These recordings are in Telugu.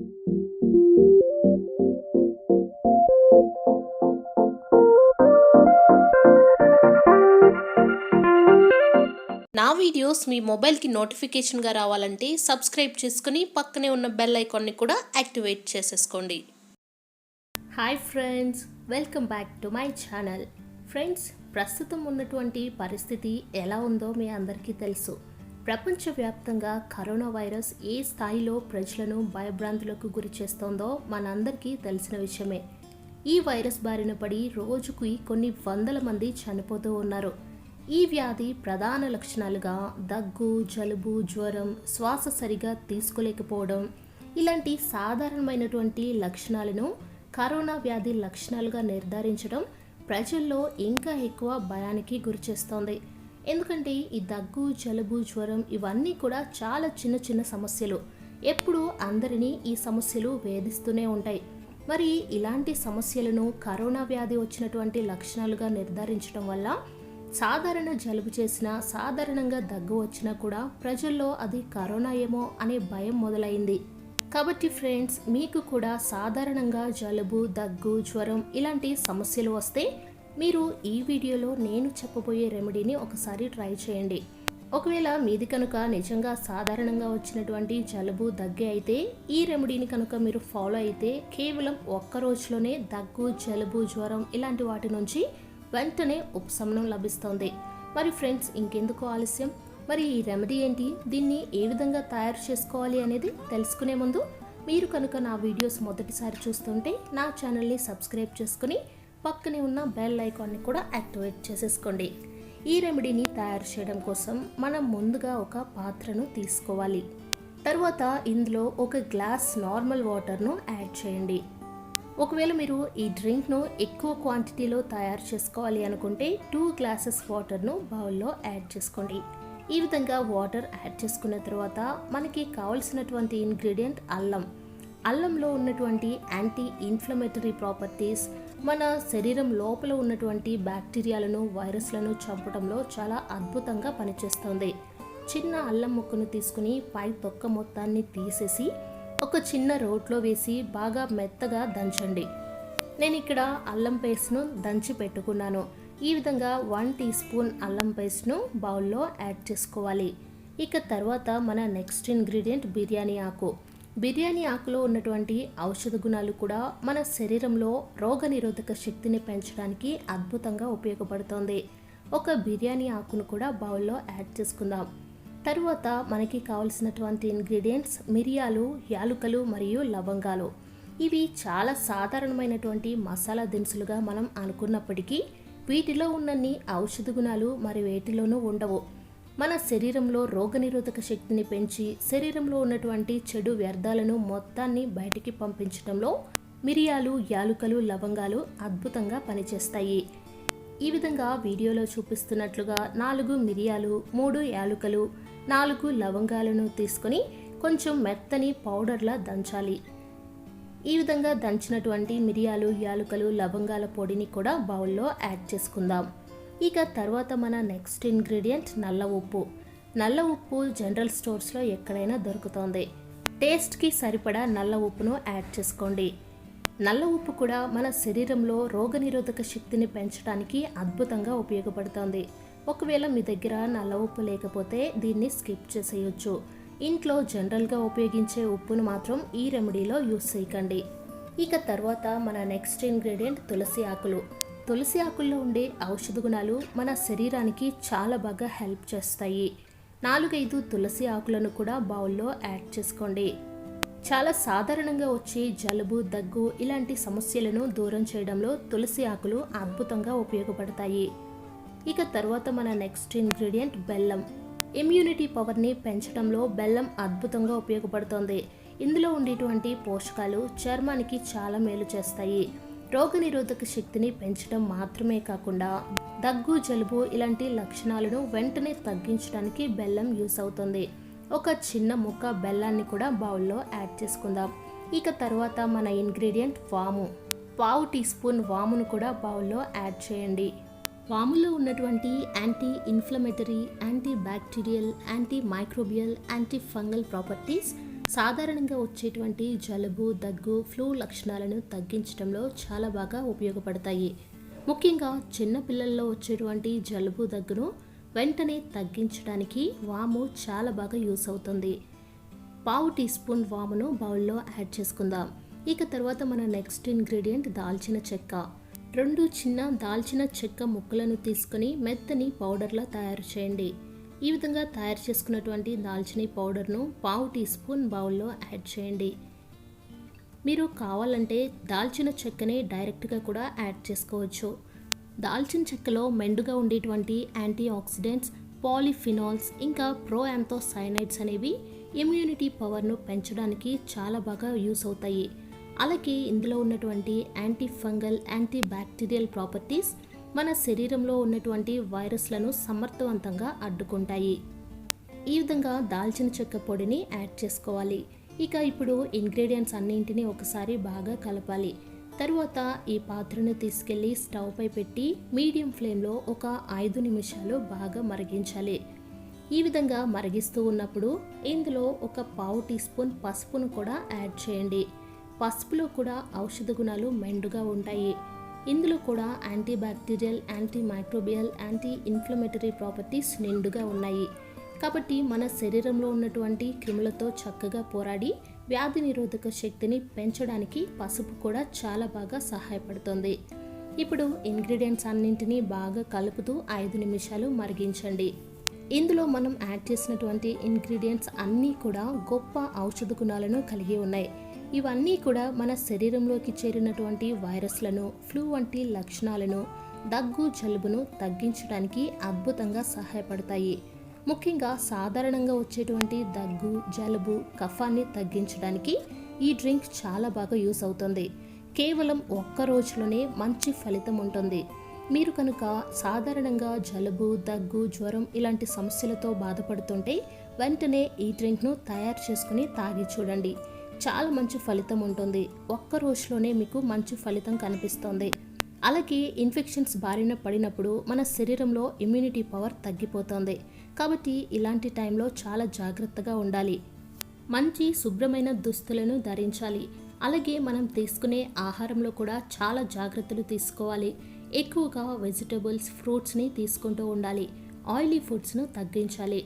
నా వీడియోస్ మీ మొబైల్కి నోటిఫికేషన్గా రావాలంటే సబ్స్క్రైబ్ చేసుకుని పక్కనే ఉన్న బెల్ ఐకాన్ని కూడా యాక్టివేట్ చేసేసుకోండి. Hi friends, welcome back to my channel. Friends, ప్రస్తుతం ఉన్నటువంటి పరిస్థితి ఎలా ఉందో మీ అందరికీ తెలుసు. ప్రపంచవ్యాప్తంగా కరోనా వైరస్ ఏ స్థాయిలో ప్రజలను భయభ్రాంతులకు గురి చేస్తోందో మనందరికీ తెలిసిన విషయమే. ఈ వైరస్ బారిన పడి రోజుకి కొన్ని వందల మంది చనిపోతూ ఉన్నారు. ఈ వ్యాధి ప్రధాన లక్షణాలుగా దగ్గు, జలుబు, జ్వరం, శ్వాస సరిగా తీసుకోలేకపోవడం ఇలాంటి సాధారణమైనటువంటి లక్షణాలను కరోనా వ్యాధి లక్షణాలుగా నిర్ధారించడం ప్రజల్లో ఇంకా ఎక్కువ భయానికి గురిచేస్తోంది. ఎందుకంటే ఈ దగ్గు, జలుబు, జ్వరం ఇవన్నీ కూడా చాలా చిన్న చిన్న సమస్యలు. ఎప్పుడూ అందరినీ ఈ సమస్యలు వేధిస్తూనే ఉంటాయి. మరి ఇలాంటి సమస్యలను కరోనా వ్యాధి వచ్చినటువంటి లక్షణాలుగా నిర్ధారించడం వల్ల సాధారణ జలుబు చేసినా, సాధారణంగా దగ్గు వచ్చినా కూడా ప్రజల్లో అది కరోనా ఏమో అనే భయం మొదలైంది. కాబట్టి ఫ్రెండ్స్, మీకు కూడా సాధారణంగా జలుబు, దగ్గు, జ్వరం ఇలాంటి సమస్యలు వస్తే మీరు ఈ వీడియోలో నేను చెప్పబోయే రెమెడీని ఒకసారి ట్రై చేయండి. ఒకవేళ మీది కనుక నిజంగా సాధారణంగా వచ్చినటువంటి జలుబు, దగ్గే అయితే ఈ రెమెడీని కనుక మీరు ఫాలో అయితే కేవలం ఒక్క రోజులోనే దగ్గు, జలుబు, జ్వరం ఇలాంటి వాటి నుంచి వెంటనే ఉపశమనం లభిస్తుంది. మరి ఫ్రెండ్స్, ఇంకెందుకు ఆలస్యం? మరి ఈ రెమెడీ ఏంటి, దీన్ని ఏ విధంగా తయారు చేసుకోవాలి అనేది తెలుసుకునే ముందు మీరు కనుక నా వీడియోస్ మొదటిసారి చూస్తుంటే నా ఛానల్ని సబ్స్క్రైబ్ చేసుకుని పక్కనే ఉన్న బెల్ ఐకాన్ని కూడా యాక్టివేట్ చేసేసుకోండి. ఈ రెమెడీని తయారు చేయడం కోసం మనం ముందుగా ఒక పాత్రను తీసుకోవాలి. తర్వాత ఇందులో ఒక గ్లాస్ నార్మల్ వాటర్ను యాడ్ చేయండి. ఒకవేళ మీరు ఈ డ్రింక్ను ఎక్కువ క్వాంటిటీలో తయారు చేసుకోవాలి అనుకుంటే 2 గ్లాసెస్ వాటర్ను బౌల్లో యాడ్ చేసుకోండి. ఈ విధంగా వాటర్ యాడ్ చేసుకున్న తర్వాత మనకి కావలసినటువంటి ఇంగ్రీడియంట్ అల్లంలో ఉన్నటువంటి యాంటీ ఇన్ఫ్లమేటరీ ప్రాపర్టీస్ మన శరీరం లోపల ఉన్నటువంటి బ్యాక్టీరియాలను, వైరస్లను చంపడంలో చాలా అద్భుతంగా పనిచేస్తుంది. చిన్న అల్లం ముక్కను తీసుకుని పై తొక్క మొత్తాన్ని తీసేసి ఒక చిన్న రోట్లో వేసి బాగా మెత్తగా దంచండి. నేను ఇక్కడ అల్లం పేస్ట్ను దంచి పెట్టుకున్నాను. ఈ విధంగా 1 టీ స్పూన్ అల్లం పేస్ట్ను బౌల్లో యాడ్ చేసుకోవాలి. ఇక తర్వాత మన నెక్స్ట్ ఇంగ్రీడియంట్ బిర్యానీ ఆకు. బిర్యానీ ఆకులో ఉన్నటువంటి ఔషధ గుణాలు కూడా మన శరీరంలో రోగనిరోధక శక్తిని పెంచడానికి అద్భుతంగా ఉపయోగపడుతుంది. ఒక బిర్యానీ ఆకును కూడా బౌల్లో యాడ్ చేసుకుందాం. తరువాత మనకి కావలసినటువంటి ఇంగ్రీడియంట్స్ మిరియాలు, యాలుకలు మరియు లవంగాలు. ఇవి చాలా సాధారణమైనటువంటి మసాలా దినుసులుగా మనం అనుకున్నప్పటికీ వీటిలో ఉన్నన్ని ఔషధ గుణాలు మరి వేటిలోనూ ఉండవు. మన శరీరంలో రోగనిరోధక శక్తిని పెంచి శరీరంలో ఉన్నటువంటి చెడు వ్యర్థాలను మొత్తాన్ని బయటికి పంపించడంలో మిరియాలు, యాలుకలు, లవంగాలు అద్భుతంగా పనిచేస్తాయి. ఈ విధంగా వీడియోలో చూపిస్తున్నట్లుగా 4 మిరియాలు, 3 యాలుకలు, 4 లవంగాలను తీసుకొని కొంచెం మెత్తని పౌడర్లా దంచాలి. ఈ విధంగా దంచినటువంటి మిరియాలు, యాలుకలు, లవంగాల పొడిని కూడా బౌల్లో యాడ్ చేసుకుందాం. ఇక తర్వాత మన నెక్స్ట్ ఇంగ్రీడియంట్ నల్ల ఉప్పు. నల్ల ఉప్పు జనరల్ స్టోర్స్లో ఎక్కడైనా దొరుకుతుంది. టేస్ట్కి సరిపడా నల్ల ఉప్పును యాడ్ చేసుకోండి. నల్ల ఉప్పు కూడా మన శరీరంలో రోగనిరోధక శక్తిని పెంచడానికి అద్భుతంగా ఉపయోగపడుతుంది. ఒకవేళ మీ దగ్గర నల్ల ఉప్పు లేకపోతే దీన్ని స్కిప్ చేసేయచ్చు. ఇంట్లో జనరల్గా ఉపయోగించే ఉప్పును మాత్రం ఈ రెమెడీలో యూస్ చేయకండి. ఇక తర్వాత మన నెక్స్ట్ ఇంగ్రీడియంట్ తులసి ఆకులు. తులసి ఆకుల్లో ఉండే ఔషధ గుణాలు మన శరీరానికి చాలా బాగా హెల్ప్ చేస్తాయి. 4-5 తులసి ఆకులను కూడా బౌల్లో యాడ్ చేసుకోండి. చాలా సాధారణంగా వచ్చే జలుబు, దగ్గు ఇలాంటి సమస్యలను దూరం చేయడంలో తులసి ఆకులు అద్భుతంగా ఉపయోగపడతాయి. ఇక తర్వాత మన నెక్స్ట్ ఇంగ్రీడియంట్ బెల్లం. ఇమ్యూనిటీ పవర్ని పెంచడంలో బెల్లం అద్భుతంగా ఉపయోగపడుతుంది. ఇందులో ఉండేటువంటి పోషకాలు చర్మానికి చాలా మేలు చేస్తాయి. రోగనిరోధక శక్తిని పెంచడం మాత్రమే కాకుండా దగ్గు, జలుబు ఇలాంటి లక్షణాలను వెంటనే తగ్గించడానికి బెల్లం యూస్ అవుతుంది. ఒక చిన్న ముక్క బెల్లాన్ని కూడా బౌల్లో యాడ్ చేసుకుందాం. ఇక తర్వాత మన ఇంగ్రీడియంట్ వాము. 1/2 టీ స్పూన్ వామును కూడా బౌల్లో యాడ్ చేయండి. వాములో ఉన్నటువంటి anti inflammatory, anti bacterial, anti microbial, anti fungal properties సాధారణంగా వచ్చేటువంటి జలుబు, దగ్గు, ఫ్లూ లక్షణాలను తగ్గించడంలో చాలా బాగా ఉపయోగపడతాయి. ముఖ్యంగా చిన్నపిల్లల్లో వచ్చేటువంటి జలుబు, దగ్గును వెంటనే తగ్గించడానికి వాము చాలా బాగా యూస్ అవుతుంది. పావు టీ స్పూన్ వామును బౌల్లో యాడ్ చేసుకుందాం. ఇక తర్వాత మన నెక్స్ట్ ఇంగ్రీడియంట్ దాల్చిన చెక్క. 2 చిన్న దాల్చిన చెక్క ముక్కలను తీసుకొని మెత్తని పౌడర్లా తయారు చేయండి. ఈ విధంగా తయారు చేసుకున్నటువంటి దాల్చిన పౌడర్ను పావు టీ స్పూన్ బౌల్లో యాడ్ చేయండి. మీరు కావాలంటే దాల్చిన చెక్కని డైరెక్ట్గా కూడా యాడ్ చేసుకోవచ్చు. దాల్చిన చెక్కలో మెండుగా ఉండేటువంటి యాంటీ ఆక్సిడెంట్స్, పాలిఫినాల్స్ ఇంకా ప్రోయాంథోసైనైడ్స్ అనేవి ఇమ్యూనిటీ పవర్ను పెంచడానికి చాలా బాగా యూస్ అవుతాయి. అలాగే ఇందులో ఉన్నటువంటి anti fungal, anti bacterial properties మన శరీరంలో ఉన్నటువంటి వైరస్లను సమర్థవంతంగా అడ్డుకుంటాయి. ఈ విధంగా దాల్చిన చెక్క పొడిని యాడ్ చేసుకోవాలి. ఇక ఇప్పుడు ఇంగ్రీడియంట్స్ అన్నింటినీ ఒకసారి బాగా కలపాలి. తరువాత ఈ పాత్రను తీసుకెళ్లి స్టవ్ పై పెట్టి మీడియం ఫ్లేమ్లో ఒక 5 నిమిషాలు బాగా మరిగించాలి. ఈ విధంగా మరిగిస్తూ ఉన్నప్పుడు ఇందులో ఒక పావు టీ స్పూన్ పసుపును కూడా యాడ్ చేయండి. పసుపులో కూడా ఔషధ గుణాలు మెండుగా ఉంటాయి. ఇందులో కూడా anti bacterial, anti microbial, anti inflammatory properties నిండుగా ఉన్నాయి. కాబట్టి మన శరీరంలో ఉన్నటువంటి క్రిములతో చక్కగా పోరాడి వ్యాధి నిరోధక శక్తిని పెంచడానికి పసుపు కూడా చాలా బాగా సహాయపడుతుంది. ఇప్పుడు ఇంగ్రీడియంట్స్ అన్నింటినీ బాగా కలుపుతూ 5 నిమిషాలు మరిగించండి. ఇందులో మనం యాడ్ చేసినటువంటి ఇంగ్రీడియంట్స్ అన్నీ కూడా గొప్ప ఔషధ గుణాలను కలిగి ఉన్నాయి. ఇవన్నీ కూడా మన శరీరంలోకి చేరినటువంటి వైరస్లను, ఫ్లూ వంటి లక్షణాలను, దగ్గు, జలుబును తగ్గించడానికి అద్భుతంగా సహాయపడతాయి. ముఖ్యంగా సాధారణంగా వచ్చేటువంటి దగ్గు, జలుబు, కఫాన్ని తగ్గించడానికి ఈ డ్రింక్ చాలా బాగా యూస్ అవుతుంది. కేవలం ఒక్క రోజులోనే మంచి ఫలితం ఉంటుంది. మీరు కనుక సాధారణంగా జలుబు, దగ్గు, జ్వరం ఇలాంటి సమస్యలతో బాధపడుతుంటే వెంటనే ఈ డ్రింక్ను తయారు చేసుకుని తాగి చూడండి. చాలా మంచి ఫలితం ఉంటుంది. ఒక్క రోజులోనే మీకు మంచి ఫలితం కనిపిస్తుంది. అలాగే ఇన్ఫెక్షన్స్ బారిన పడినప్పుడు మన శరీరంలో ఇమ్యూనిటీ పవర్ తగ్గిపోతుంది. కాబట్టి ఇలాంటి టైంలో చాలా జాగ్రత్తగా ఉండాలి. మంచి శుభ్రమైన దుస్తులను ధరించాలి. అలాగే మనం తీసుకునే ఆహారంలో కూడా చాలా జాగ్రత్తలు తీసుకోవాలి. ఎక్కువగా వెజిటబుల్స్, ఫ్రూట్స్ని తీసుకుంటూ ఉండాలి. ఆయిలీ ఫుడ్స్ను తగ్గించాలి.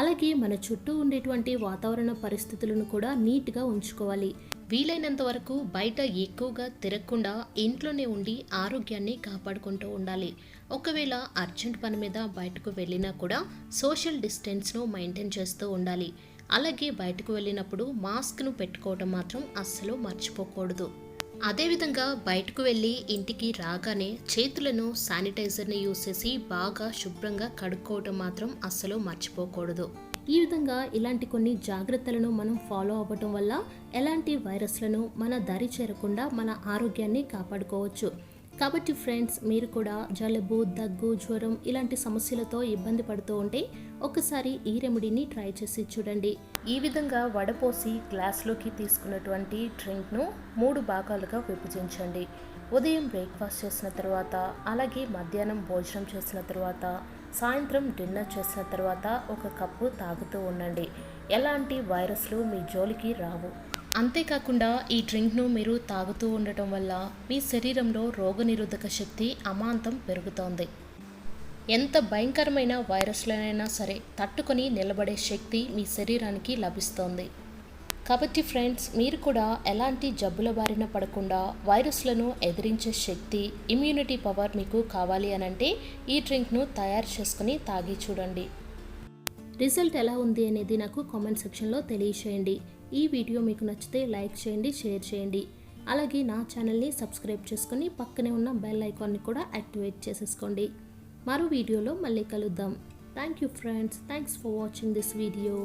అలాగే మన చుట్టూ ఉండేటువంటి వాతావరణ పరిస్థితులను కూడా నీట్గా ఉంచుకోవాలి. వీలైనంత వరకు బయట ఎక్కువగా తిరగకుండా ఇంట్లోనే ఉండి ఆరోగ్యాన్ని కాపాడుకుంటూ ఉండాలి. ఒకవేళ అర్జెంట్ పని మీద బయటకు వెళ్ళినా కూడా సోషల్ డిస్టెన్స్ను మెయింటైన్ చేస్తూ ఉండాలి. అలాగే బయటకు వెళ్ళినప్పుడు మాస్క్ను పెట్టుకోవడం మాత్రం అస్సలు మర్చిపోకూడదు. అదేవిధంగా బయటకు వెళ్ళి ఇంటికి రాగానే చేతులను శానిటైజర్ని యూస్ చేసి బాగా శుభ్రంగా కడుక్కోవడం మాత్రం అస్సలు మర్చిపోకూడదు. ఈ విధంగా ఇలాంటి కొన్ని జాగ్రత్తలను మనం ఫాలో అవ్వటం వల్ల ఎలాంటి వైరస్లను మన దరి చేరకుండా మన ఆరోగ్యాన్ని కాపాడుకోవచ్చు. కాబట్టి ఫ్రెండ్స్, మీరు కూడా జలుబు, దగ్గు, జ్వరం ఇలాంటి సమస్యలతో ఇబ్బంది పడుతూ ఉంటే ఒకసారి ఈ రెమెడీని ట్రై చేసి చూడండి. ఈ విధంగా వడపోసి గ్లాస్లోకి తీసుకున్నటువంటి డ్రింక్ను 3 భాగాలుగా విభజించండి. ఉదయం బ్రేక్ఫాస్ట్ చేసిన తర్వాత, అలాగే మధ్యాహ్నం భోజనం చేసిన తర్వాత, సాయంత్రం డిన్నర్ చేసిన తర్వాత 1 కప్పు తాగుతూ ఉండండి. ఎలాంటి వైరస్లు మీ జోలికి రావు. అంతేకాకుండా ఈ డ్రింక్ను మీరు తాగుతూ ఉండటం వల్ల మీ శరీరంలో రోగనిరోధక శక్తి అమాంతం పెరుగుతోంది. ఎంత భయంకరమైన వైరస్లనైనా సరే తట్టుకొని నిలబడే శక్తి మీ శరీరానికి లభిస్తోంది. కాబట్టి ఫ్రెండ్స్, మీరు కూడా ఎలాంటి జబ్బుల బారిన పడకుండా వైరస్లను ఎదిరించే శక్తి, ఇమ్యూనిటీ పవర్ మీకు కావాలి అనంటే ఈ డ్రింక్ను తయారు చేసుకుని తాగి చూడండి. రిజల్ట్ ఎలా ఉంది అనేది నాకు కామెంట్ సెక్షన్లో తెలియచేయండి. ఈ వీడియో మీకు నచ్చితే లైక్ చేయండి, షేర్ చేయండి. అలాగే నా ఛానల్ని సబ్స్క్రైబ్ చేసుకుని పక్కనే ఉన్న బెల్ ఐకాన్ని కూడా యాక్టివేట్ చేసేసుకోండి. మరో వీడియోలో మళ్ళీ కలుద్దాం. Thank you friends. Thanks for watching this video.